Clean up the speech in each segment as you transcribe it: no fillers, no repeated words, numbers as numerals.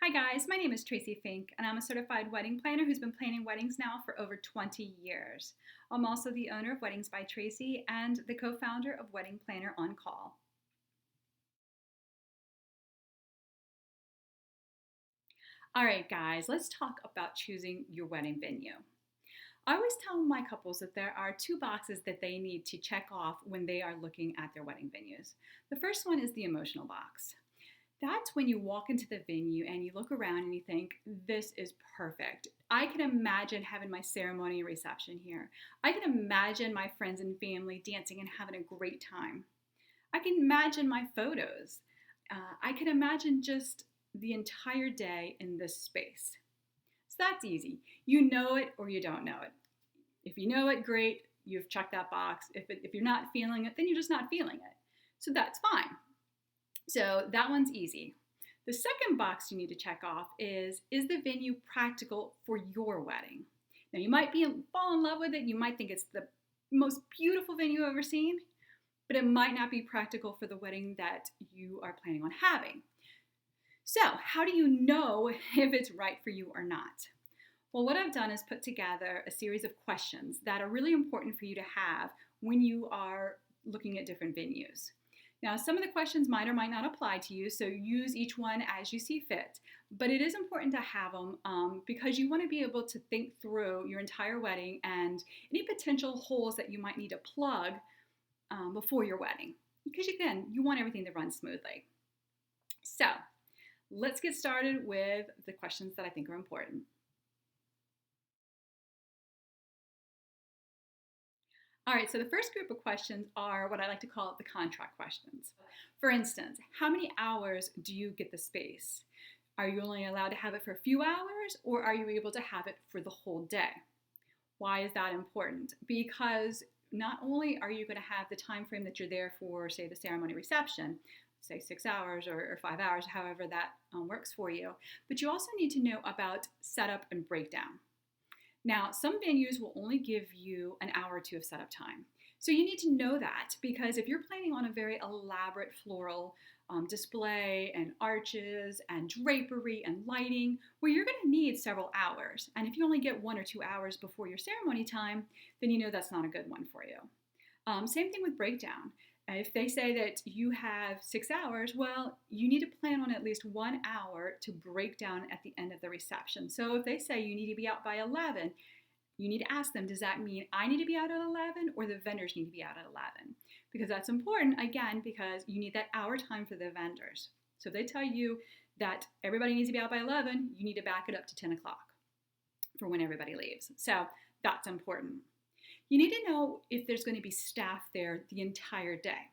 Hi guys, my name is Tracy Fink and I'm a certified wedding planner who's been planning weddings now for over 20 years. I'm also the owner of Weddings by Tracy and the co-founder of Wedding Planner on Call. All right guys, let's talk about choosing your wedding venue. I always tell my couples that there are two boxes that they need to check off when they are looking at their wedding venues. The first one is the emotional box. That's when you walk into the venue and you look around and you think, this is perfect. I can imagine having my ceremony and reception here. I can imagine my friends and family dancing and having a great time. I can imagine my photos. I can imagine just the entire day in this space. So that's easy. You know it or you don't know it. If you know it, great, you've checked that box. If you're not feeling it, then you're just not feeling it. So that's fine. So that one's easy. The second box you need to check off is the venue practical for your wedding? Now you might fall in love with it, you might think it's the most beautiful venue you've ever seen, but it might not be practical for the wedding that you are planning on having. So how do you know if it's right for you or not? Well, what I've done is put together a series of questions that are really important for you to have when you are looking at different venues. Now, some of the questions might or might not apply to you, so use each one as you see fit. But it is important to have them because you want to be able to think through your entire wedding and any potential holes that you might need to plug before your wedding. Because again, you want everything to run smoothly. So let's get started with the questions that I think are important. All right, so the first group of questions are what I like to call the contract questions. For instance, how many hours do you get the space? Are you only allowed to have it for a few hours, or are you able to have it for the whole day? Why is that important? Because not only are you going to have the time frame that you're there for, say, the ceremony reception, say 6 hours or 5 hours, however that works for you, but you also need to know about setup and breakdown. Now, some venues will only give you an hour or two of setup time. So you need to know that because if you're planning on a very elaborate floral display and arches and drapery and lighting, well, you're going to need several hours. And if you only get 1 or 2 hours before your ceremony time, then you know that's not a good one for you. Same thing with breakdown. If they say that you have 6 hours, well, you need to plan on at least 1 hour to break down at the end of the reception. So if they say you need to be out by 11, you need to ask them, does that mean I need to be out at 11 or the vendors need to be out at 11? Because that's important, again, because you need that hour time for the vendors. So if they tell you that everybody needs to be out by 11, you need to back it up to 10 o'clock for when everybody leaves. So that's important. You need to know if there's going to be staff there the entire day.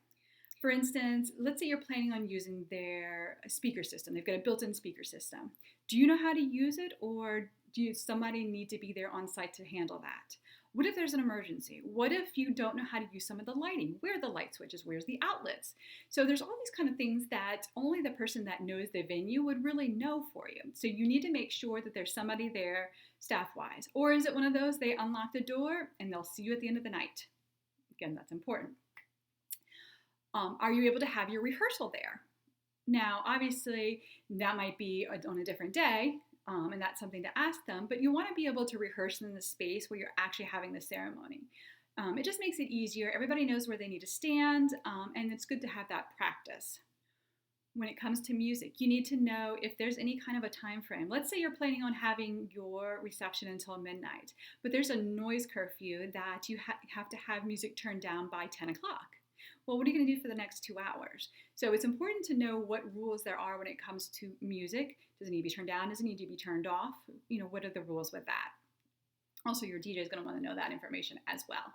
For instance, let's say you're planning on using their speaker system. They've got a built-in speaker system. Do you know how to use it, or somebody need to be there on site to handle that? What if there's an emergency? What if you don't know how to use some of the lighting? Where are the light switches? Where's the outlets? So there's all these kind of things that only the person that knows the venue would really know for you. So you need to make sure that there's somebody there staff-wise. Or is it one of those, they unlock the door and they'll see you at the end of the night? Again, that's important. Are you able to have your rehearsal there? Now, obviously, that might be on a different day, and that's something to ask them, but you want to be able to rehearse in the space where you're actually having the ceremony. It just makes it easier. Everybody knows where they need to stand, and it's good to have that practice. When it comes to music, you need to know if there's any kind of a time frame. Let's say you're planning on having your reception until midnight, but there's a noise curfew that you have to have music turned down by 10 o'clock. Well, what are you going to do for the next 2 hours? So it's important to know what rules there are when it comes to music. Does it need to be turned down? Does it need to be turned off? You know, what are the rules with that? Also, your DJ is going to want to know that information as well.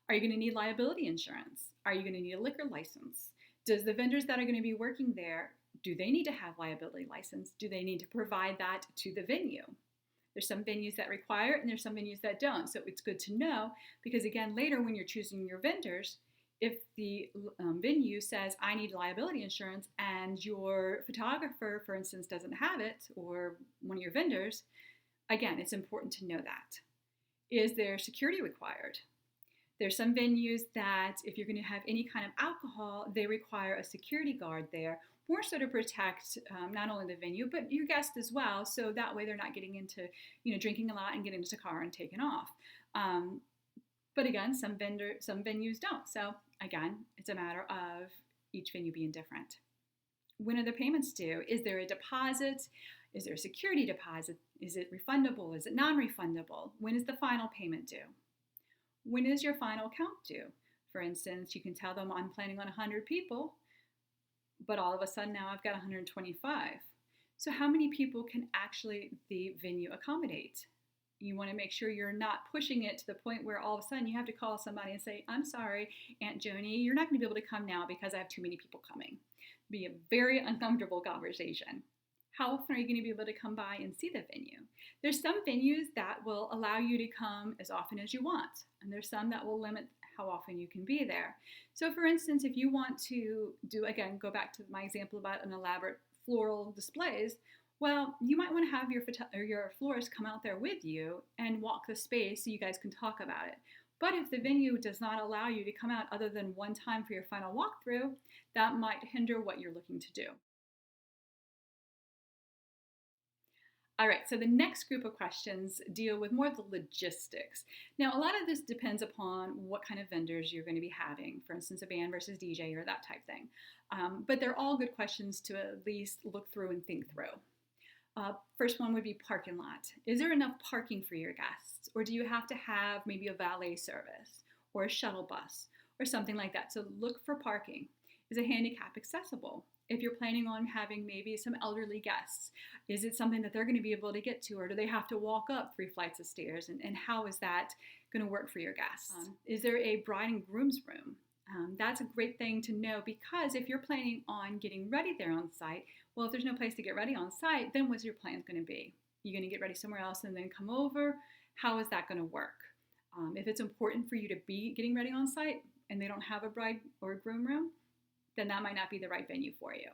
Are you going to need liability insurance? Are you going to need a liquor license? Does the vendors that are going to be working there, do they need to have liability license? Do they need to provide that to the venue? There's some venues that require it and there's some venues that don't. So it's good to know because again, later when you're choosing your vendors, if the venue says, I need liability insurance and your photographer, for instance, doesn't have it, or one of your vendors, again, it's important to know that. Is there security required? There's some venues that if you're going to have any kind of alcohol, they require a security guard there. more so to protect not only the venue but your guests as well, so that way they're not getting into drinking a lot and getting into the car and taking off. But again, some venues don't. So again, it's a matter of each venue being different. When are the payments due? Is there a deposit? Is there a security deposit? Is it refundable? Is it non-refundable? When is the final payment due? When is your final count due? For instance, you can tell them I'm planning on 100 people, but all of a sudden now I've got 125. So how many people can actually the venue accommodate? You want to make sure you're not pushing it to the point where all of a sudden you have to call somebody and say, I'm sorry, Aunt Joni, you're not going to be able to come now because I have too many people coming. Be a very uncomfortable conversation. How often are you going to be able to come by and see the venue? There's some venues that will allow you to come as often as you want, and there's some that will limit how often you can be there. So for instance, if you want to go back to my example about an elaborate floral displays, well, you might want to have your florist come out there with you and walk the space so you guys can talk about it. But if the venue does not allow you to come out other than one time for your final walkthrough, that might hinder what you're looking to do. All right, so the next group of questions deal with more of the logistics. Now, a lot of this depends upon what kind of vendors you're going to be having, for instance, a band versus DJ or that type thing. But they're all good questions to at least look through and think through. First one would be parking lot. Is there enough parking for your guests? Or do you have to have maybe a valet service or a shuttle bus or something like that? So look for parking. Is it handicap accessible? If you're planning on having maybe some elderly guests, is it something that they're going to be able to get to, or do they have to walk up 3 flights of stairs? And how is that going to work for your guests? Is there a bride and groom's room? That's a great thing to know, because if you're planning on getting ready there on site, well, if there's no place to get ready on site, then what's your plan going to be? You're going to get ready somewhere else and then come over? How is that going to work? If it's important for you to be getting ready on site and they don't have a bride or groom room, then that might not be the right venue for you.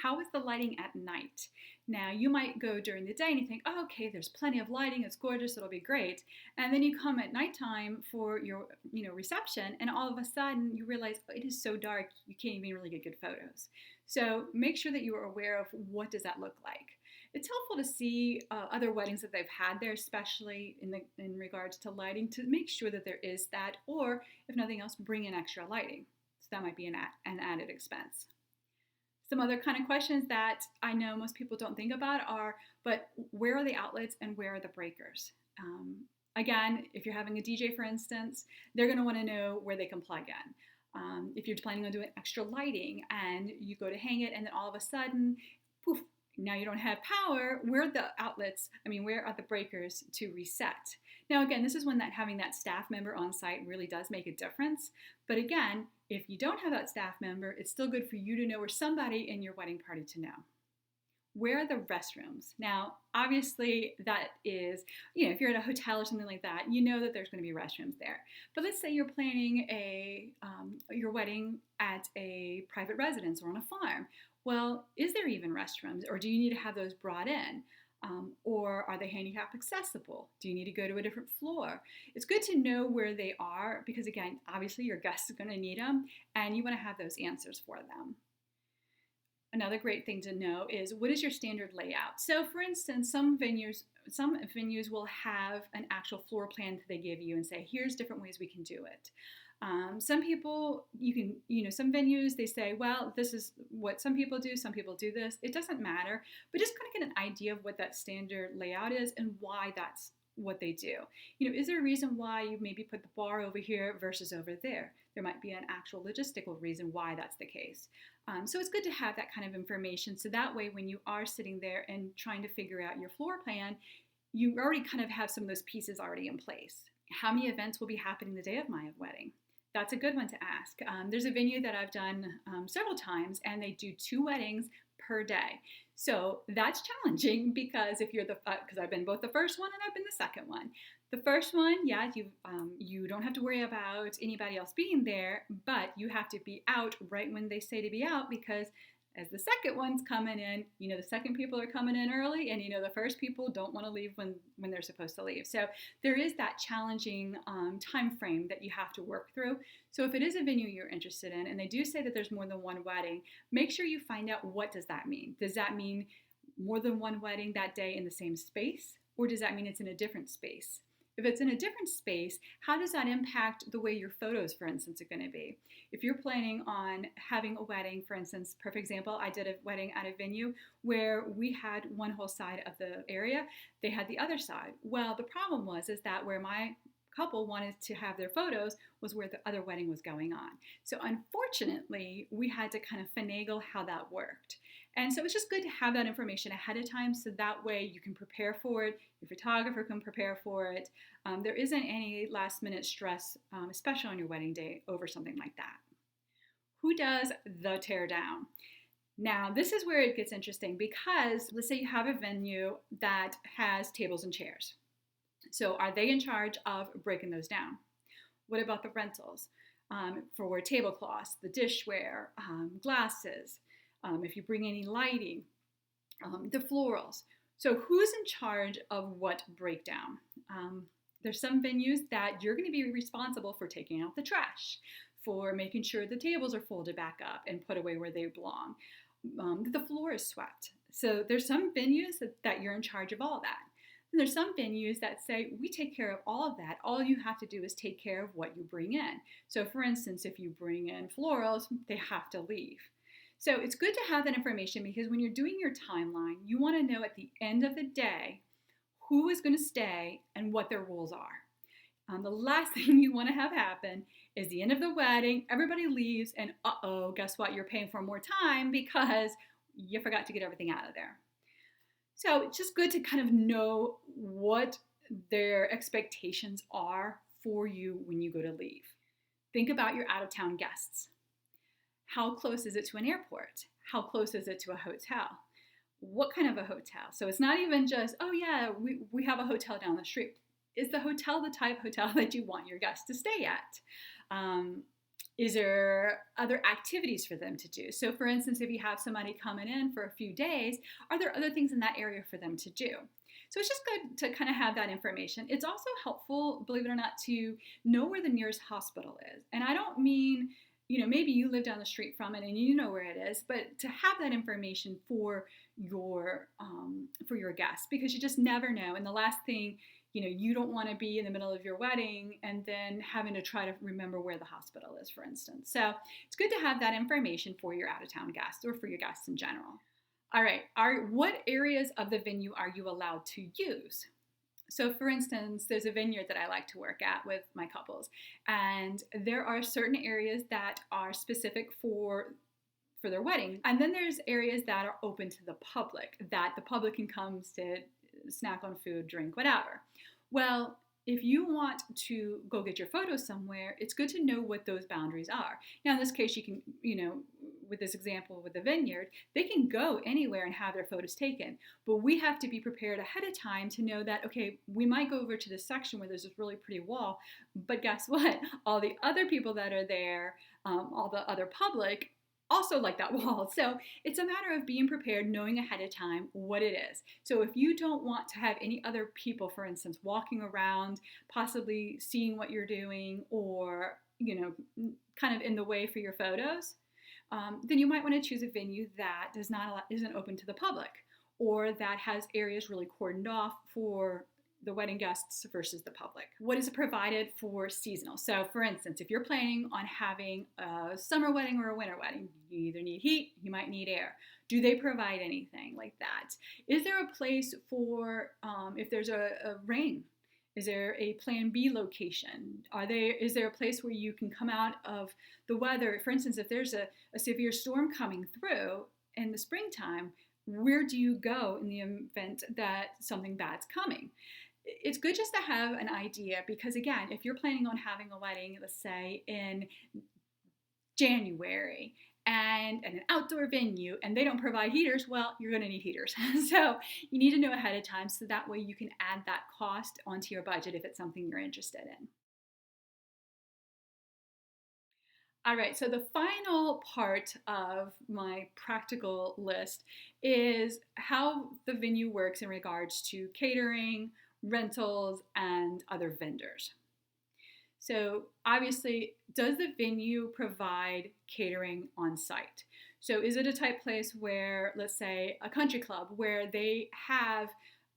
How is the lighting at night? Now, you might go during the day and you think, oh, okay, there's plenty of lighting, it's gorgeous, it'll be great. And then you come at nighttime for your reception, and all of a sudden you realize, oh, it is so dark, you can't even really get good photos. So make sure that you are aware of what does that look like. It's helpful to see other weddings that they've had there, especially in regards to lighting, to make sure that there is that, or if nothing else, bring in extra lighting. So that might be an added expense. Some other kind of questions that I know most people don't think about are, but where are the outlets and where are the breakers? Again, if you're having a DJ, for instance, they're going to want to know where they can plug in. If you're planning on doing extra lighting and you go to hang it and then all of a sudden, poof, now you don't have power, where are the outlets? Where are the breakers to reset? Now, again, this is when having that staff member on site really does make a difference. But again, if you don't have that staff member, it's still good for you to know, or somebody in your wedding party to know. Where are the restrooms? Now, obviously, that is, if you're at a hotel or something like that, you know that there's going to be restrooms there. But let's say you're planning your wedding at a private residence or on a farm. Well, is there even restrooms, or do you need to have those brought in? Or are they handicap accessible? Do you need to go to a different floor? It's good to know where they are because, again, obviously your guests are going to need them and you want to have those answers for them. Another great thing to know is, what is your standard layout? So for instance, some venues will have an actual floor plan that they give you and say, here's different ways we can do it. Some people, some venues, they say, well, this is what some people do this. It doesn't matter, but just kind of get an idea of what that standard layout is and why that's what they do. Is there a reason why you maybe put the bar over here versus over there? There might be an actual logistical reason why that's the case. So it's good to have that kind of information, so that way when you are sitting there and trying to figure out your floor plan, you already kind of have some of those pieces already in place. How many events will be happening the day of my wedding? That's a good one to ask. There's a venue that I've done several times, and they do 2 weddings per day. So that's challenging because because I've been both the first one and I've been the second one. The first one, yeah, you don't have to worry about anybody else being there, but you have to be out right when they say to be out, because As the second one's coming in, the second people are coming in early, and the first people don't want to leave when they're supposed to leave. So there is that challenging time frame that you have to work through. So if it is a venue you're interested in, and they do say that there's more than one wedding, make sure you find out, what does that mean? Does that mean more than one wedding that day in the same space, or does that mean it's in a different space? If it's in a different space, how does that impact the way your photos, for instance, are going to be? If you're planning on having a wedding, for instance, perfect example, I did a wedding at a venue where we had one whole side of the area, they had the other side. Well, the problem is that where my couple wanted to have their photos was where the other wedding was going on. So unfortunately, we had to kind of finagle how that worked. And so it's just good to have that information ahead of time, so that way you can prepare for it, your photographer can prepare for it. There isn't any last minute stress, especially on your wedding day, over something like that. Who does the tear down? Now, this is where it gets interesting, because let's say you have a venue that has tables and chairs. So are they in charge of breaking those down? What about the rentals for tablecloths, the dishware, glasses? If you bring any lighting, the florals. So who's in charge of what breakdown? There's some venues that you're going to be responsible for taking out the trash, for making sure the tables are folded back up and put away where they belong, that the floor is swept. So there's some venues that you're in charge of all that. And there's some venues that say, we take care of all of that. All you have to do is take care of what you bring in. So for instance, if you bring in florals, they have to leave. So it's good to have that information, because when you're doing your timeline, you want to know at the end of the day who is going to stay and what their rules are. The last thing you want to have happen is the end of the wedding, everybody leaves, and guess what? You're paying for more time because you forgot to get everything out of there. So it's just good to kind of know what their expectations are for you when you go to leave. Think about your out-of-town guests. How close is it to an airport? How close is it to a hotel? What kind of a hotel? So it's not even just, oh yeah, we have a hotel down the street. Is the hotel the type hotel that you want your guests to stay at? Is there other activities for them to do? So for instance, if you have somebody coming in for a few days, are there other things in that area for them to do? So it's just good to kind of have that information. It's also helpful, believe it or not, to know where the nearest hospital is. And I don't mean, maybe you live down the street from it and you know where it is, but to have that information for your guests, because you just never know. And the last thing, you don't want to be in the middle of your wedding and then having to try to remember where the hospital is, for instance. So it's good to have that information for your out-of-town guests, or for your guests in general. All right, what areas of the venue are you allowed to use? So for instance, there's a vineyard that I like to work at with my couples, and there are certain areas that are specific for their wedding. And then there's areas that are open to the public, that the public can come, sit, snack on food, drink, whatever. Well, if you want to go get your photos somewhere, it's good to know what those boundaries are. Now, in this case, you can, with this example with the vineyard, they can go anywhere and have their photos taken. But we have to be prepared ahead of time to know that, okay, we might go over to this section where there's this really pretty wall, but guess what? All the other people that are there, all the other public, also like that wall. So it's a matter of being prepared, knowing ahead of time what it is. So if you don't want to have any other people, for instance, walking around, possibly seeing what you're doing, or, kind of in the way for your photos, then you might want to choose a venue that isn't open to the public, or that has areas really cordoned off for the wedding guests versus the public. What is provided for seasonal? So for instance, if you're planning on having a summer wedding or a winter wedding, you either need heat, you might need air. Do they provide anything like that? Is there a place for, if there's a rain? Is there a plan B location? Is there a place where you can come out of the weather? For instance, if there's a severe storm coming through in the springtime, where do you go in the event that something bad's coming? It's good just to have an idea, because again, if you're planning on having a wedding, let's say in January, and an outdoor venue, and they don't provide heaters, well, you're going to need heaters. So you need to know ahead of time, so that way you can add that cost onto your budget if it's something you're interested in. All right, so the final part of my practical list is how the venue works in regards to catering, rentals, and other vendors. So, obviously, does the venue provide catering on site? So, is it a type place where, let's say, a country club where they have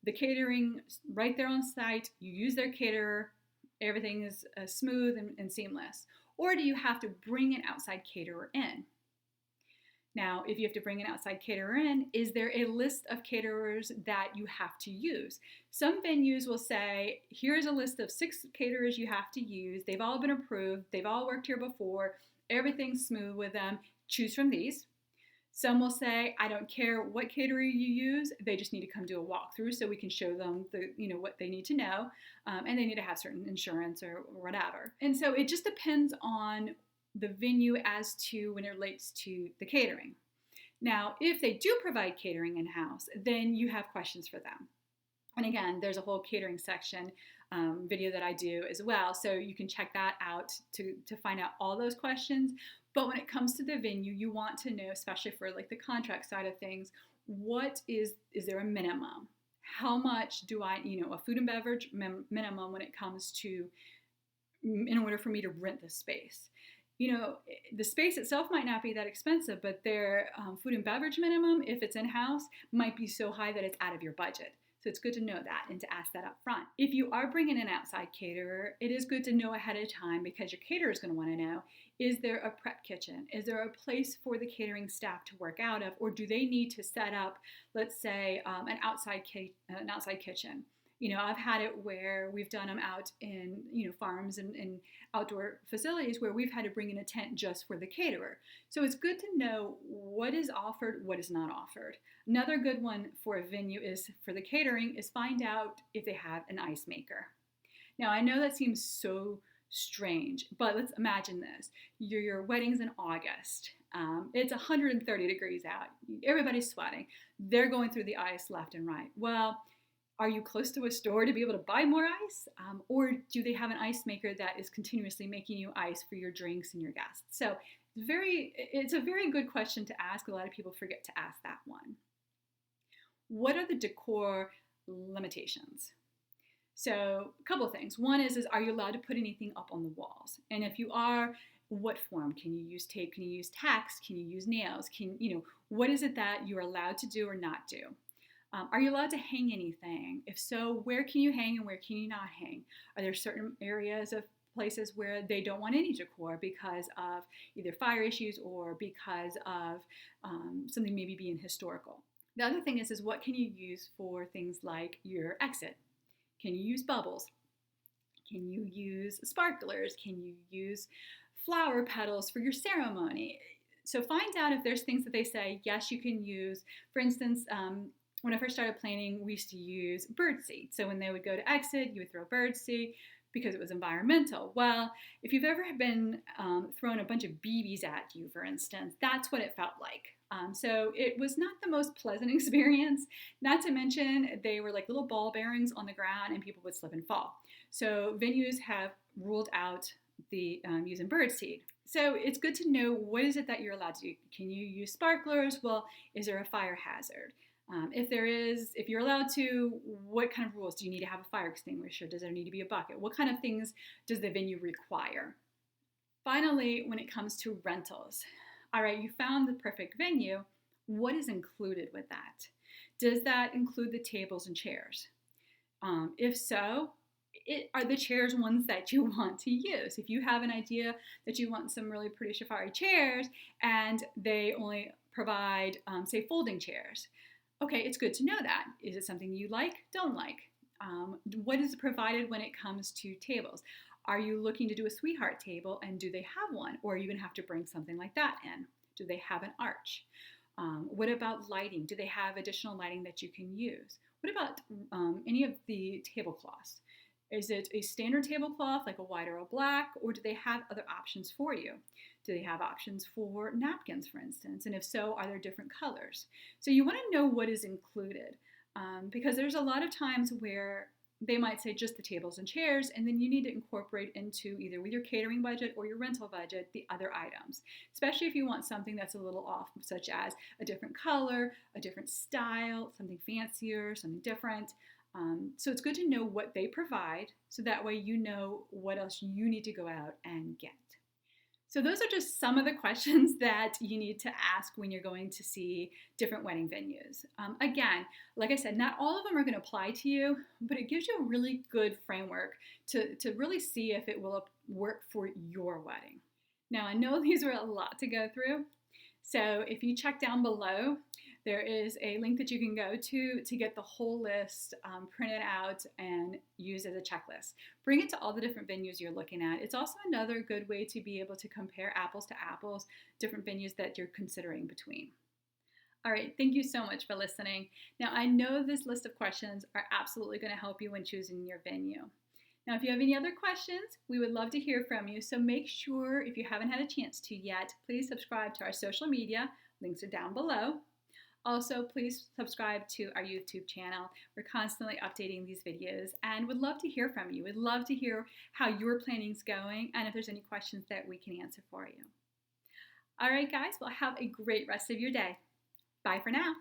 the catering right there on site, you use their caterer, everything is smooth and seamless? Or do you have to bring an outside caterer in? Now, if you have to bring an outside caterer in, is there a list of caterers that you have to use? Some venues will say, here's a list of 6 caterers you have to use. They've all been approved. They've all worked here before. Everything's smooth with them. Choose from these. Some will say, I don't care what caterer you use. They just need to come do a walkthrough so we can show them what they need to know. And they need to have certain insurance or whatever. And so it just depends on the venue as to when it relates to the catering. Now, if they do provide catering in-house, then you have questions for them. And again, there's a whole catering section video that I do as well, so you can check that out to find out all those questions. But when it comes to the venue, you want to know, especially for like the contract side of things, what is there a minimum? How much do I, a food and beverage minimum when it comes to, in order for me to rent the space? The space itself might not be that expensive, but their food and beverage minimum, if it's in-house, might be so high that it's out of your budget. So it's good to know that and to ask that up front. If you are bringing an outside caterer, it is good to know ahead of time, because your caterer is going to want to know, is there a prep kitchen? Is there a place for the catering staff to work out of? Or do they need to set up, let's say, an outside kitchen? I've had it where we've done them out in, farms and outdoor facilities where we've had to bring in a tent just for the caterer. So it's good to know what is offered, what is not offered. Another good one for a venue is for the catering is find out if they have an ice maker. Now, I know that seems so strange, but let's imagine this. Your wedding's in August. It's 130 degrees out. Everybody's sweating. They're going through the ice left and right. Well, are you close to a store to be able to buy more ice? Or do they have an ice maker that is continuously making you ice for your drinks and your guests? So it's a very good question to ask. A lot of people forget to ask that one. What are the decor limitations? So a couple of things. One is are you allowed to put anything up on the walls? And if you are, what form? Can you use tape? Can you use tacks? Can you use nails? What is it that you're allowed to do or not do? Are you allowed to hang anything? If so, where can you hang and where can you not hang? Are there certain areas of places where they don't want any decor because of either fire issues or because of something maybe being historical? The other thing is what can you use for things like your exit? Can you use bubbles? Can you use sparklers? Can you use flower petals for your ceremony? So find out if there's things that they say, yes, you can use. For instance, when I first started planning, we used to use birdseed. So when they would go to exit, you would throw birdseed because it was environmental. Well, if you've ever been thrown a bunch of BBs at you, for instance, that's what it felt like. So it was not the most pleasant experience. Not to mention, they were like little ball bearings on the ground and people would slip and fall. So venues have ruled out the using birdseed. So it's good to know what is it that you're allowed to do. Can you use sparklers? Well, is there a fire hazard? If you're allowed to, what kind of rules? Do you need to have a fire extinguisher? Does there need to be a bucket? What kind of things does the venue require? Finally, when it comes to rentals, all right, you found the perfect venue. What is included with that? Does that include the tables and chairs? If so, are the chairs ones that you want to use? If you have an idea that you want some really pretty safari chairs and they only provide, say, folding chairs, okay, it's good to know that. Is it something you like, don't like? What is provided when it comes to tables? Are you looking to do a sweetheart table and do they have one? Or are you going to have to bring something like that in? Do they have an arch? What about lighting? Do they have additional lighting that you can use? What about any of the tablecloths? Is it a standard tablecloth like a white or a black, or do they have other options for you? Do they have options for napkins, for instance? And if so, are there different colors? So you want to know what is included because there's a lot of times where they might say just the tables and chairs, and then you need to incorporate into either with your catering budget or your rental budget the other items, especially if you want something that's a little off, such as a different color, a different style, something fancier, something different. So it's good to know what they provide so that way you know what else you need to go out and get. So those are just some of the questions that you need to ask when you're going to see different wedding venues. Again, like I said, not all of them are going to apply to you, but it gives you a really good framework to really see if it will work for your wedding. Now, I know these are a lot to go through, so if you check down below, there is a link that you can go to get the whole list printed out and use as a checklist. Bring it to all the different venues you're looking at. It's also another good way to be able to compare apples to apples, different venues that you're considering between. All right, thank you so much for listening. Now, I know this list of questions are absolutely going to help you when choosing your venue. Now, if you have any other questions, we would love to hear from you. So make sure, if you haven't had a chance to yet, please subscribe to our social media. Links are down below. Also, please subscribe to our YouTube channel. We're constantly updating these videos and would love to hear from you. We'd love to hear how your planning's going and if there's any questions that we can answer for you. All right, guys, well, have a great rest of your day. Bye for now.